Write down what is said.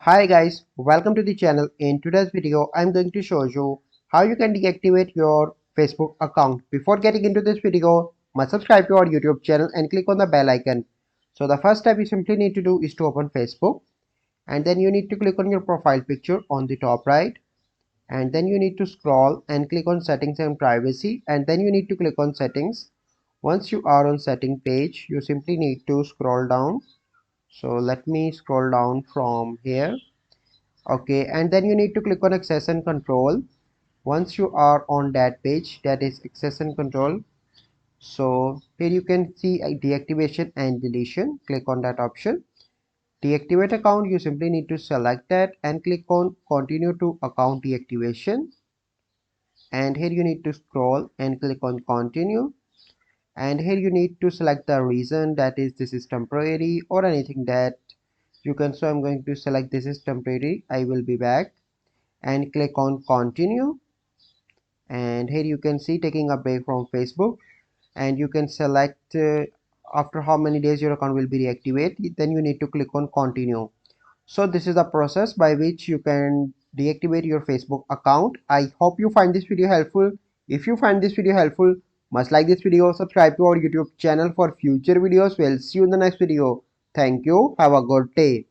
Hi guys, welcome to the channel. In today's video, I'm going to show you how you can deactivate your Facebook account. Before getting into this video, must subscribe to our YouTube channel and click on the bell icon. So the first step you simply need to do is to open Facebook, and then you need to click on your profile picture on the top right, and then you need to scroll and click on settings and privacy, and then you need to click on settings. Once you are on setting page, you simply need to scroll down. So let me scroll down from here. Okay, and then you need to click on access and control. Once you are on that page, that is access and control, so here you can see deactivation and deletion. Click on that option. Deactivate account, you simply need to select that and click on continue to account deactivation, and here you need to scroll and click on continue, and here you need to select the reason, that is this is temporary or anything that you can. So I'm going to select this is temporary, I will be back, and click on continue. And here you can see taking a break from Facebook, and you can select after how many days your account will be reactivated. Then you need to click on continue. So this is the process by which you can deactivate your Facebook account. I hope you find this video helpful. If you find this video helpful, must like this video, subscribe to our YouTube channel for future videos. We'll see you in the next video. Thank you, have a good day.